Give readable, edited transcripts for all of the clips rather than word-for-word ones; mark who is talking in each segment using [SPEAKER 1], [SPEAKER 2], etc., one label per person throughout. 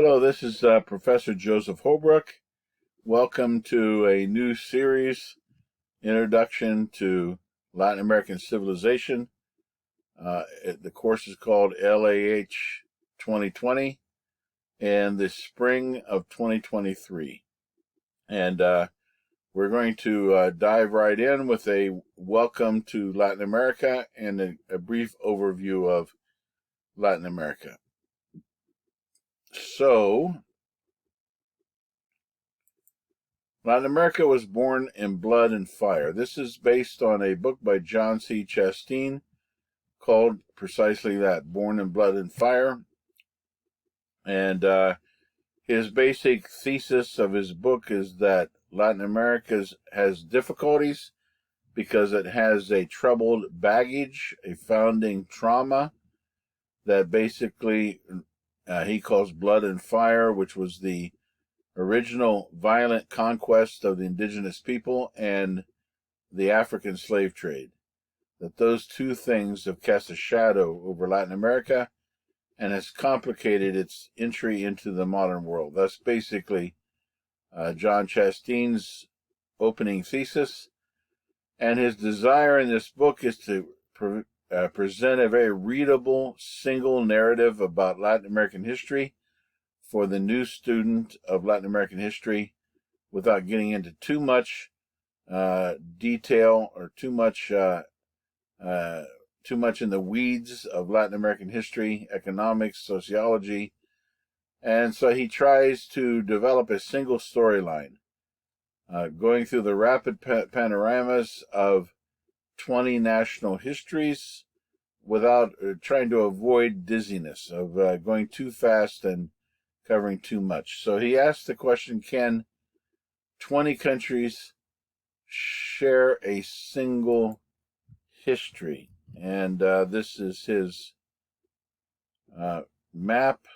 [SPEAKER 1] Hello, this is Professor Joseph Holbrook. Welcome to a new series, Introduction to Latin American Civilization. The course is called LAH 2020 and the spring of 2023. And we're going to dive right in with a welcome to Latin America and a brief overview of Latin America. So, Latin America was born in blood and fire. This is based on a book by John C. Chastain called precisely that, Born in Blood and Fire. And his basic thesis of his book is that Latin America has difficulties because it has a troubled baggage, a founding trauma that basically he calls blood and fire, which was the original violent conquest of the indigenous people and the African slave trade. That those two things have cast a shadow over Latin America and has complicated its entry into the modern world. That's basically John Chastain's opening thesis. And his desire in this book is to present a very readable, single narrative about Latin American history for the new student of Latin American history without getting into too much detail or too much in the weeds of Latin American history, economics, sociology. And so he tries to develop a single storyline, going through the rapid panoramas of 20 national histories without trying to avoid dizziness of going too fast and covering too much. So he asked the question, can 20 countries share a single history? And this is his map.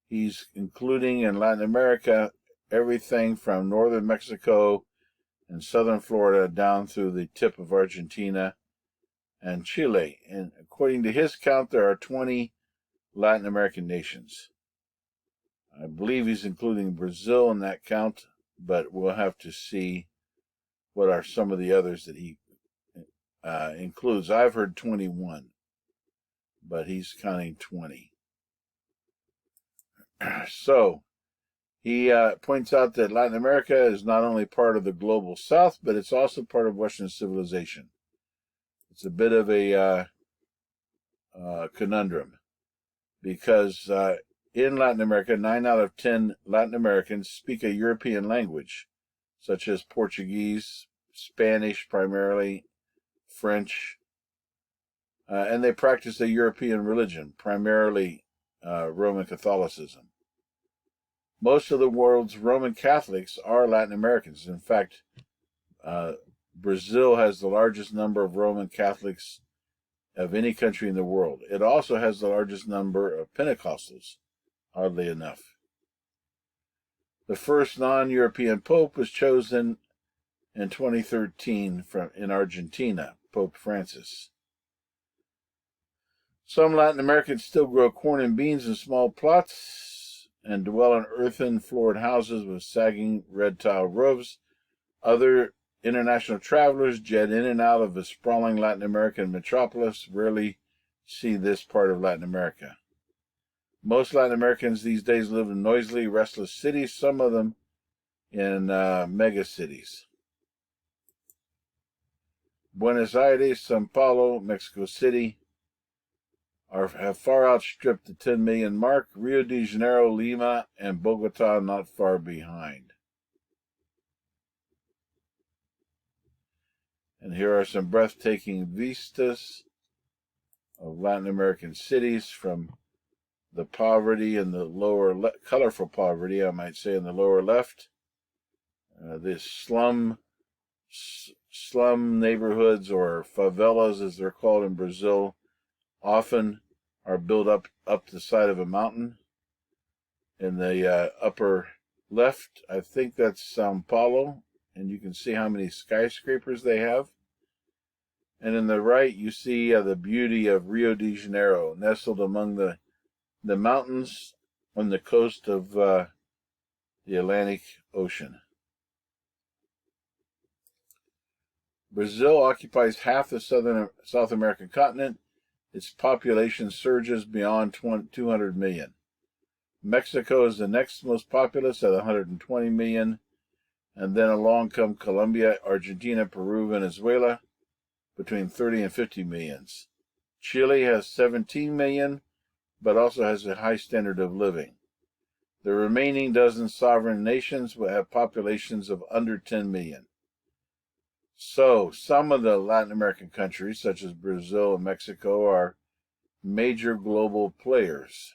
[SPEAKER 1] He's including in Latin America everything from northern Mexico and southern Florida down through the tip of Argentina and Chile. And according to his count, there are 20 Latin American nations. I believe he's including Brazil in that count, but we'll have to see what are some of the others that he includes. I've heard 21, but he's counting 20. So he points out that Latin America is not only part of the global South, but it's also part of Western civilization. It's a bit of a conundrum because in Latin America, 9 out of 10 Latin Americans speak a European language, such as Portuguese, Spanish primarily, French, and they practice a European religion, primarily Roman Catholicism. Most of the world's Roman Catholics are Latin Americans. In fact, Brazil has the largest number of Roman Catholics of any country in the world. It also has the largest number of Pentecostals, oddly enough. The first non-European pope was chosen in 2013 in Argentina, Pope Francis. Some Latin Americans still grow corn and beans in small plots and dwell in earthen floored houses with sagging red tile roofs. Other international travelers jet in and out of the sprawling Latin American metropolis rarely see this part of Latin America. Most Latin Americans these days live in noisily, restless cities, some of them in mega cities. Buenos Aires, Sao Paulo, Mexico City have far outstripped the 10 million mark. Rio de Janeiro, Lima, and Bogota not far behind. And here are some breathtaking vistas of Latin American cities from the poverty in the colorful poverty, I might say, in the lower left. This slum neighborhoods, or favelas as they're called in Brazil, often are built up the side of a mountain. In the upper left, I think that's Sao Paulo, and you can see how many skyscrapers they have. And in the right, you see the beauty of Rio de Janeiro, nestled among the mountains on the coast of the Atlantic Ocean. Brazil occupies half the South American continent. Its population surges beyond 200 million. Mexico is the next most populous at 120 million. And then along come Colombia, Argentina, Peru, Venezuela, between 30 and 50 millions. Chile has 17 million, but also has a high standard of living. The remaining dozen sovereign nations will have populations of under 10 million. So, some of the Latin American countries, such as Brazil and Mexico, are major global players.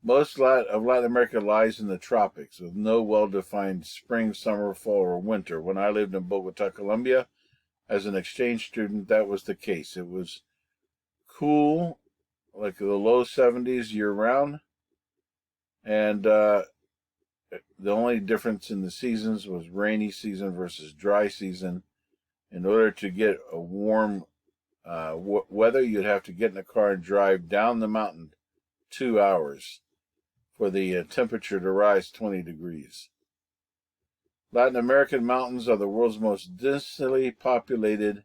[SPEAKER 1] Most of Latin America lies in the tropics, with no well-defined spring, summer, fall, or winter. When I lived in Bogota, Colombia, as an exchange student, that was the case. It was cool, like the low 70s year-round, and the only difference in the seasons was rainy season versus dry season. In order to get a warm weather, you'd have to get in a car and drive down the mountain 2 hours for the temperature to rise 20 degrees. Latin American mountains are the world's most densely populated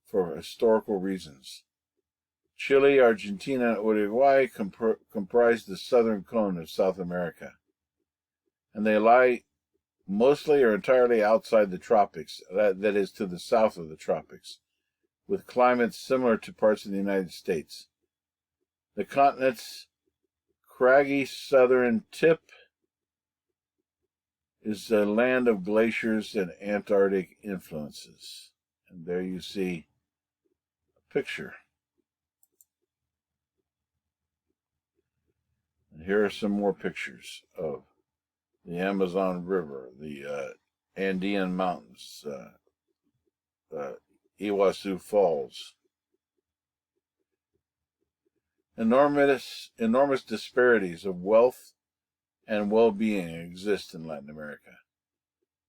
[SPEAKER 1] for historical reasons. Chile, Argentina, and Uruguay comprise the southern cone of South America, and they lie mostly or entirely outside the tropics, that is, to the south of the tropics, with climates similar to parts of the United States. The continent's craggy southern tip is a land of glaciers and Antarctic influences. And there you see a picture. And here are some more pictures of the Amazon River, the Andean Mountains, Iguazu Falls. Enormous disparities of wealth and well-being exist in Latin America.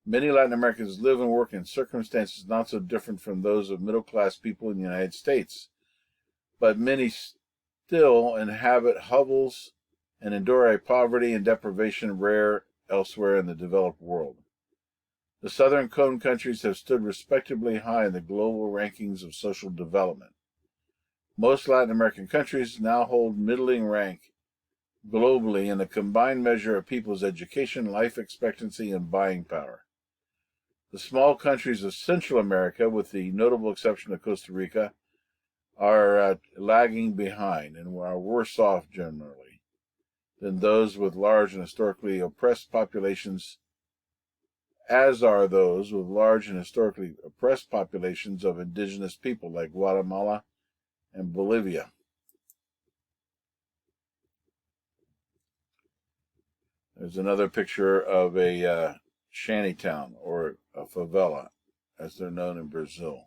[SPEAKER 1] Many Latin Americans live and work in circumstances not so different from those of middle-class people in the United States, but many still inhabit hovels and endure a poverty and deprivation rare elsewhere in the developed world. The Southern Cone countries have stood respectably high in the global rankings of social development. Most Latin American countries now hold middling rank globally in the combined measure of people's education, life expectancy, and buying power. The small countries of Central America, with the notable exception of Costa Rica, are lagging behind and are worse off generally than those with large and historically oppressed populations, as are those with large and historically oppressed populations of indigenous people like Guatemala and Bolivia. There's another picture of a shantytown, or a favela, as they're known in Brazil.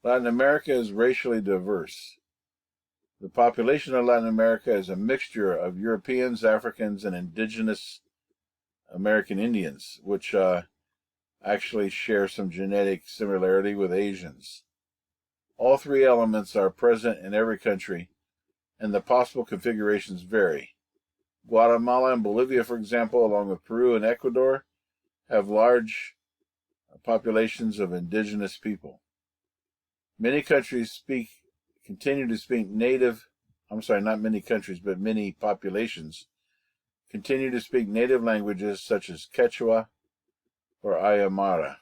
[SPEAKER 1] Latin America is racially diverse. The population of Latin America is a mixture of Europeans, Africans, and indigenous American Indians, which actually share some genetic similarity with Asians. All three elements are present in every country, and the possible configurations vary. Guatemala and Bolivia, for example, along with Peru and Ecuador, have large populations of indigenous people. Many countries continue to speak native, not many countries, but many populations continue to speak native languages such as Quechua or Aymara.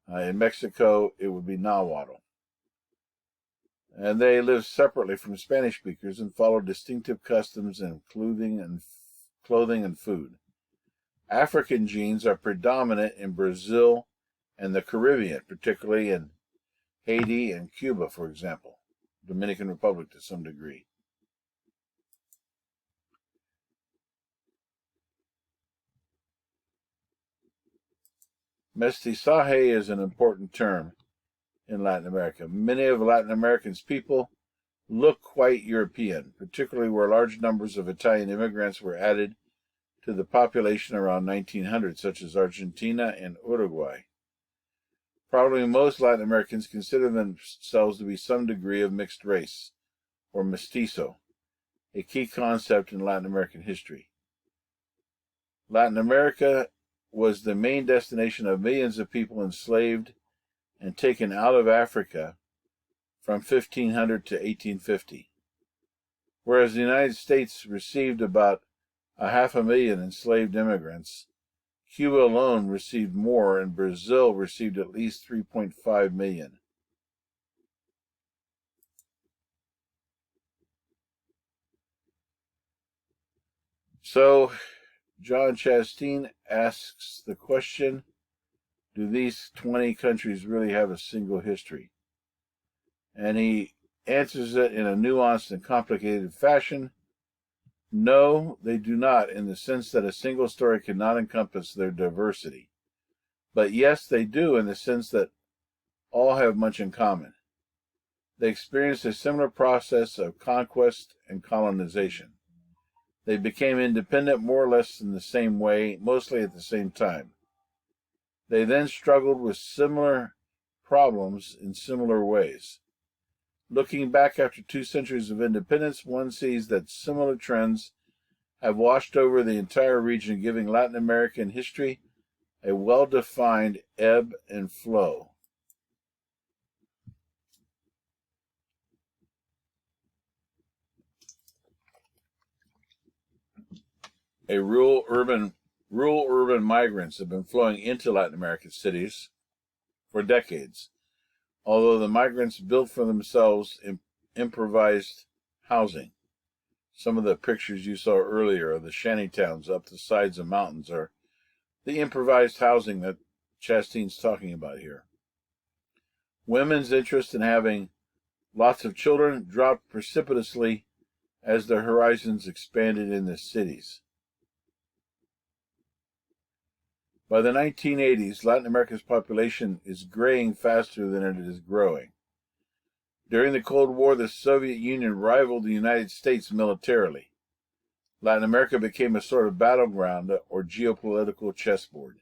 [SPEAKER 1] In Mexico, it would be Nahuatl. And they live separately from Spanish speakers and follow distinctive customs in clothing and food. African genes are predominant in Brazil and the Caribbean, particularly in Haiti and Cuba, for example. Dominican Republic to some degree. Mestizaje is an important term in Latin America. Many of Latin Americans' people look quite European, particularly where large numbers of Italian immigrants were added to the population around 1900, such as Argentina and Uruguay. Probably most Latin Americans consider themselves to be some degree of mixed race, or mestizo, a key concept in Latin American history. Latin America was the main destination of millions of people enslaved and taken out of Africa from 1500 to 1850. Whereas the United States received about 500,000 enslaved immigrants, Cuba alone received more, and Brazil received at least 3.5 million. So, John Chastain asks the question, do these 20 countries really have a single history? And he answers it in a nuanced and complicated fashion. No, they do not, in the sense that a single story cannot encompass their diversity. But yes, they do, in the sense that all have much in common. They experienced a similar process of conquest and colonization. They became independent more or less in the same way, mostly at the same time. They then struggled with similar problems in similar ways. Looking back after 2 centuries of independence, one sees that similar trends have washed over the entire region, giving Latin American history a well-defined ebb and flow. Rural-urban migrants have been flowing into Latin American cities for decades, although the migrants built for themselves improvised housing. Some of the pictures you saw earlier of the shantytowns up the sides of mountains are the improvised housing that Chastain's talking about here. Women's interest in having lots of children dropped precipitously as their horizons expanded in the cities. By the 1980s, Latin America's population is graying faster than it is growing. During the Cold War, the Soviet Union rivaled the United States militarily. Latin America became a sort of battleground or geopolitical chessboard.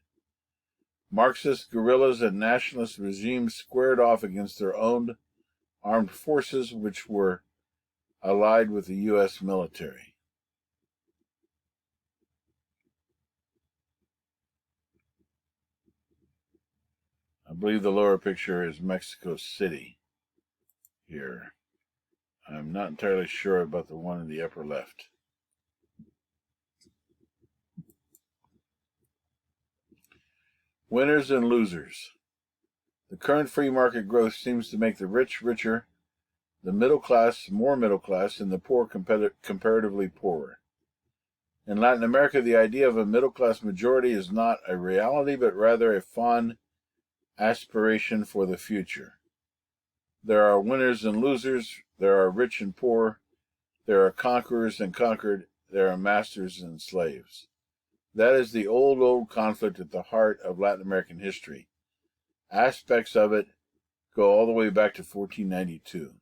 [SPEAKER 1] Marxist guerrillas and nationalist regimes squared off against their own armed forces, which were allied with the U.S. military. I believe the lower picture is Mexico City here. I'm not entirely sure about the one in the upper left. Winners and losers. The current free market growth seems to make the rich richer, the middle class more middle class, and the poor comparatively poorer. In Latin America, the idea of a middle class majority is not a reality, but rather a fond aspiration for the future. There are winners and losers, there are rich and poor, there are conquerors and conquered, there are masters and slaves. That is the old conflict at the heart of Latin American history. Aspects of it go all the way back to 1492.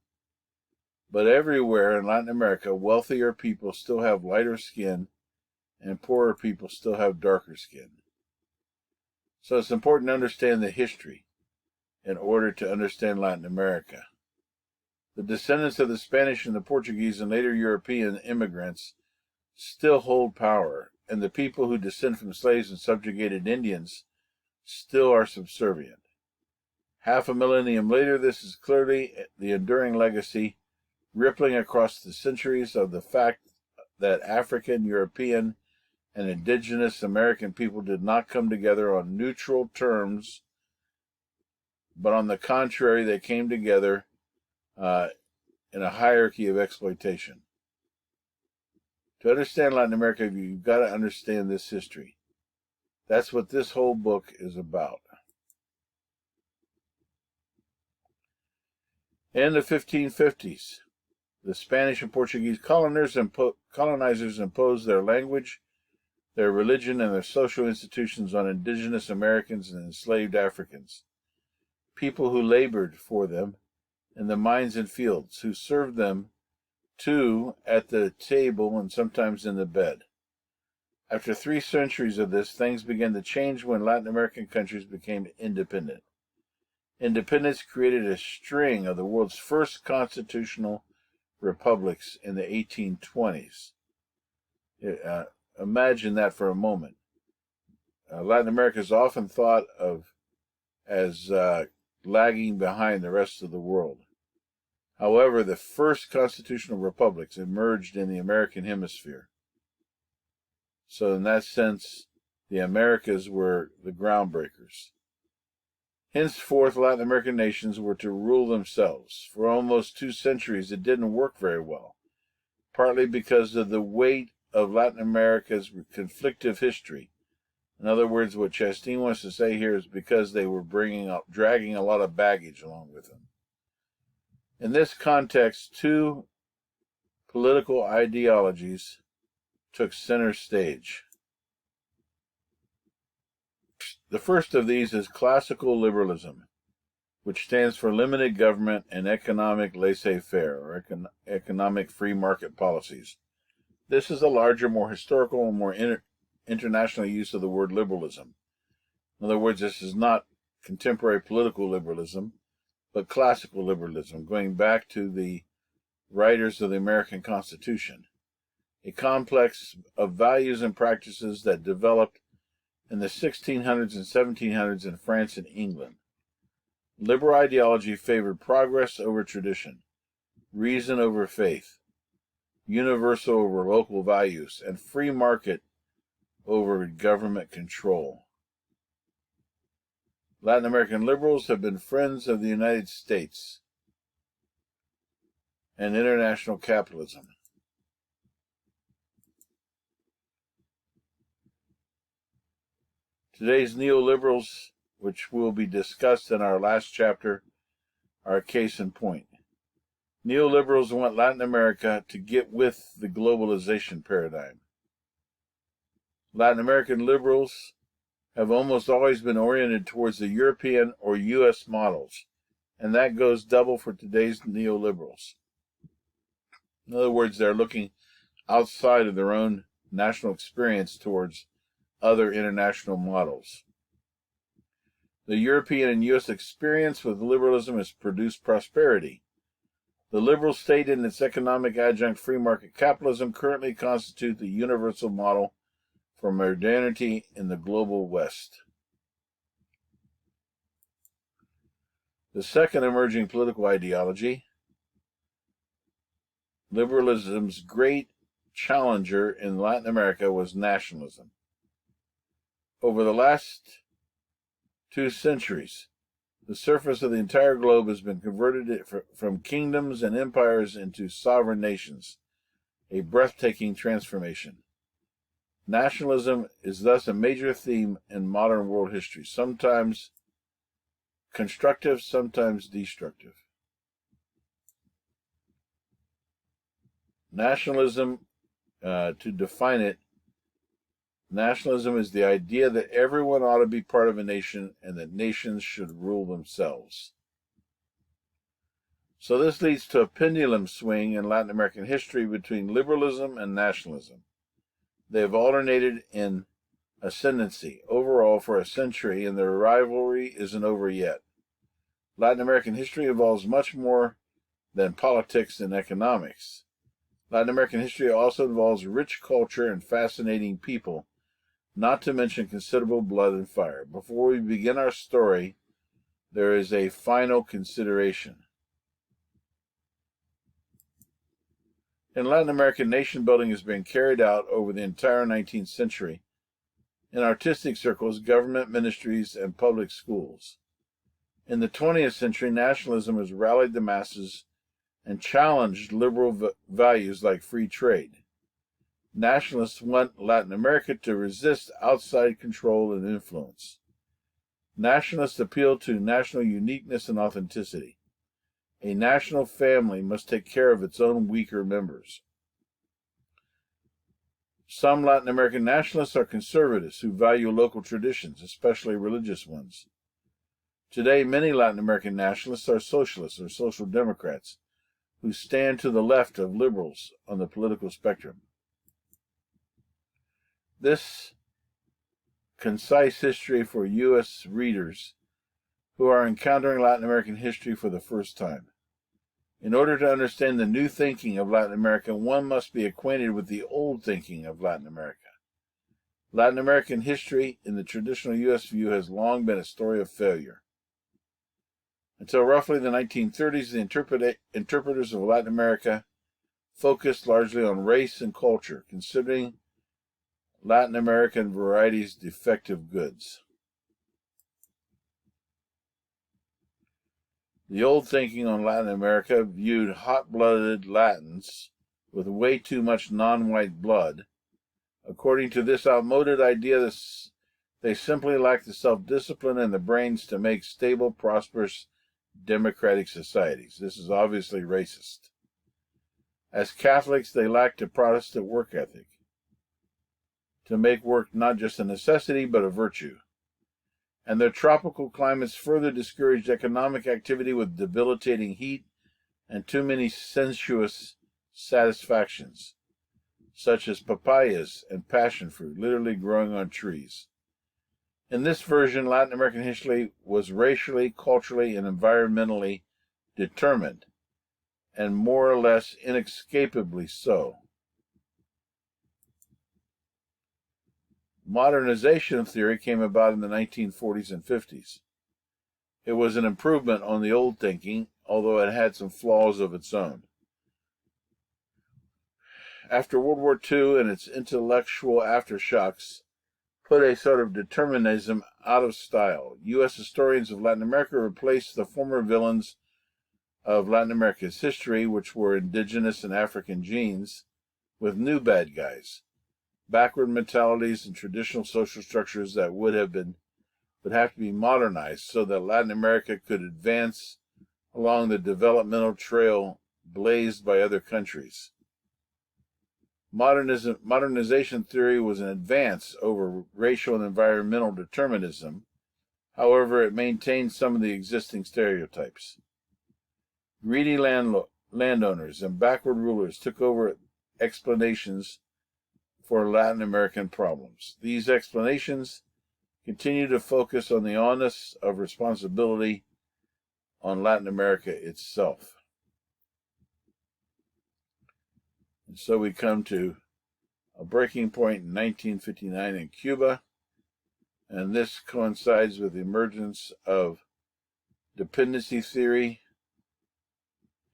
[SPEAKER 1] But everywhere in Latin America, wealthier people still have lighter skin, and poorer people still have darker skin. So it's important to understand the history in order to understand Latin America. The descendants of the Spanish and the Portuguese and later European immigrants still hold power, and the people who descend from slaves and subjugated Indians still are subservient. Half a millennium later, this is clearly the enduring legacy, rippling across the centuries, of the fact that African, European, and indigenous American people did not come together on neutral terms, but on the contrary, they came together in a hierarchy of exploitation. To understand Latin America, you've got to understand this history. That's what this whole book is about. In the 1550s, the Spanish and Portuguese colonizers imposed their language, their religion, and their social institutions on indigenous Americans and enslaved Africans, people who labored for them in the mines and fields, who served them too at the table and sometimes in the bed. After 3 centuries of this, things began to change when Latin American countries became independent. Independence created a string of the world's first constitutional republics in the 1820s. Imagine that for a moment. Latin America is often thought of as lagging behind the rest of the world. However, the first constitutional republics emerged in the American hemisphere. So in that sense, the Americas were the groundbreakers. Henceforth, Latin American nations were to rule themselves. For almost 2 centuries, it didn't work very well, partly because of the weight of Latin America's conflictive history. In other words, what Chastain wants to say here is because they were dragging a lot of baggage along with them. In this context, 2 political ideologies took center stage. The first of these is classical liberalism, which stands for limited government and economic laissez-faire, or economic free market policies. This is a larger, more historical, and more international use of the word liberalism. In other words, this is not contemporary political liberalism, but classical liberalism, going back to the writers of the American Constitution, a complex of values and practices that developed in the 1600s and 1700s in France and England. Liberal ideology favored progress over tradition, reason over faith, universal over local values, and free market over government control. Latin American liberals have been friends of the United States and international capitalism. Today's neoliberals, which will be discussed in our last chapter, are a case in point. Neoliberals want Latin America to get with the globalization paradigm. Latin American liberals have almost always been oriented towards the European or U.S. models, and that goes double for today's neoliberals. In other words, they're looking outside of their own national experience towards other international models. The European and U.S. experience with liberalism has produced prosperity. The liberal state and its economic adjunct free market capitalism currently constitute the universal model for modernity in the global West. The second emerging political ideology, liberalism's great challenger in Latin America, was nationalism. Over the last 2 centuries, the surface of the entire globe has been converted from kingdoms and empires into sovereign nations, a breathtaking transformation. Nationalism is thus a major theme in modern world history, sometimes constructive, sometimes destructive. Nationalism, to define it, nationalism is the idea that everyone ought to be part of a nation and that nations should rule themselves. So this leads to a pendulum swing in Latin American history between liberalism and nationalism. They have alternated in ascendancy overall for a century, and their rivalry isn't over yet. Latin American history involves much more than politics and economics. Latin American history also involves rich culture and fascinating people, not to mention considerable blood and fire. Before we begin our story, there is a final consideration. In Latin America, nation building has been carried out over the entire 19th century in artistic circles, government ministries, and public schools. In the 20th century, nationalism has rallied the masses and challenged liberal values like free trade. Nationalists want Latin America to resist outside control and influence. Nationalists appeal to national uniqueness and authenticity. A national family must take care of its own weaker members. Some Latin American nationalists are conservatives who value local traditions, especially religious ones. Today, many Latin American nationalists are socialists or social democrats who stand to the left of liberals on the political spectrum. This concise history for U.S. readers who are encountering Latin American history for the first time. In order to understand the new thinking of Latin America, one must be acquainted with the old thinking of Latin America. Latin American history, in the traditional U.S. view, has long been a story of failure. Until roughly the 1930s, the interpreters of Latin America focused largely on race and culture, considering Latin American varieties defective goods. The old thinking on Latin America viewed hot-blooded Latins with way too much non-white blood. According to this outmoded idea, they simply lack the self-discipline and the brains to make stable, prosperous, democratic societies. This is obviously racist. As Catholics, they lacked a Protestant work ethic, to make work not just a necessity, but a virtue. And their tropical climates further discouraged economic activity with debilitating heat and too many sensuous satisfactions, such as papayas and passion fruit, literally growing on trees. In this version, Latin American history was racially, culturally, and environmentally determined, and more or less inescapably so. Modernization theory came about in the 1940s and 50s. It was an improvement on the old thinking, although it had some flaws of its own. After World War II and its intellectual aftershocks put a sort of determinism out of style, U.S. historians of Latin America replaced the former villains of Latin America's history, which were indigenous and African genes, with new bad guys, backward mentalities and traditional social structures that would have to be modernized so that Latin America could advance along the developmental trail blazed by other countries. Modernization theory was an advance over racial and environmental determinism. However, it maintained some of the existing stereotypes. Greedy landowners and backward rulers took over explanations for Latin American problems. These explanations continue to focus on the onus of responsibility on Latin America itself. And so we come to a breaking point in 1959 in Cuba, and this coincides with the emergence of dependency theory.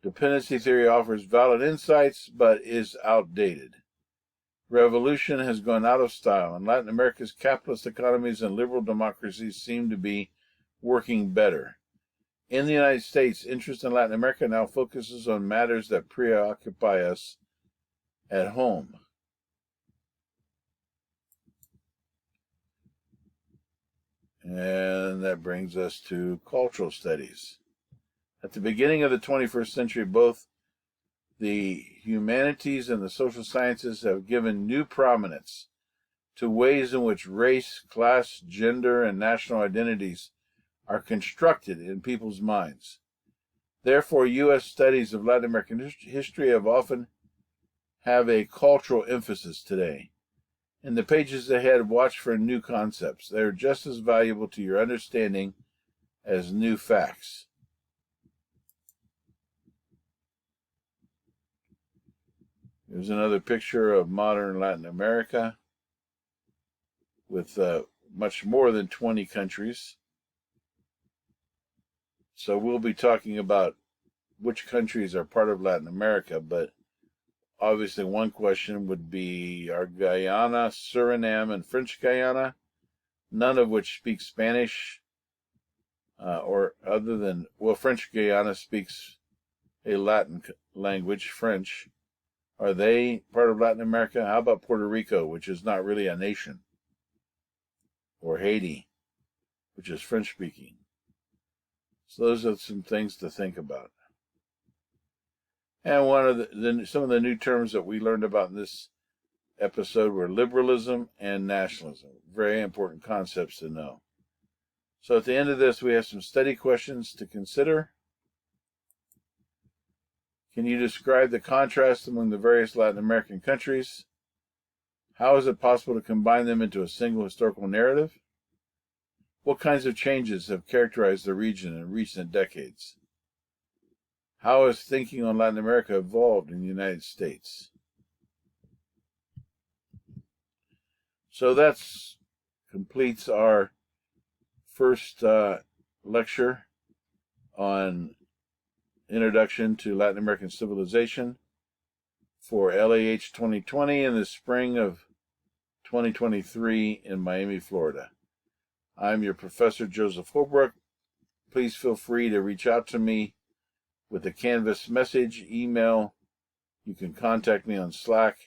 [SPEAKER 1] Dependency theory offers valid insights, but is outdated. Revolution has gone out of style, and Latin America's capitalist economies and liberal democracies seem to be working better. In the United States, interest in Latin America now focuses on matters that preoccupy us at home. And that brings us to cultural studies. At the beginning of the 21st century, both the humanities and the social sciences have given new prominence to ways in which race, class, gender, and national identities are constructed in people's minds. Therefore, U.S. studies of Latin American history have a cultural emphasis today. In the pages ahead, watch for new concepts. They are just as valuable to your understanding as new facts. Here's another picture of modern Latin America with much more than 20 countries. So we'll be talking about which countries are part of Latin America, but obviously one question would be, are Guyana, Suriname, and French Guyana, none of which speak Spanish, French Guyana speaks a Latin language, French. Are they part of Latin America? How about Puerto Rico, which is not really a nation? Or Haiti, which is French-speaking. So those are some things to think about. And one of some of the new terms that we learned about in this episode were liberalism and nationalism. Very important concepts to know. So at the end of this, we have some study questions to consider. Can you describe the contrast among the various Latin American countries? How is it possible to combine them into a single historical narrative? What kinds of changes have characterized the region in recent decades? How has thinking on Latin America evolved in the United States? So that completes our first lecture on Introduction to Latin American Civilization for LAH 2020 in the spring of 2023 in Miami, Florida. I'm your Professor Joseph Holbrook. Please feel free to reach out to me with a Canvas message, email. You can contact me on Slack,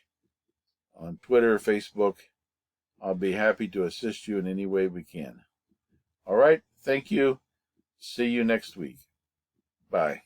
[SPEAKER 1] on Twitter, Facebook. I'll be happy to assist you in any way we can. All right, thank you. See you next week. Bye.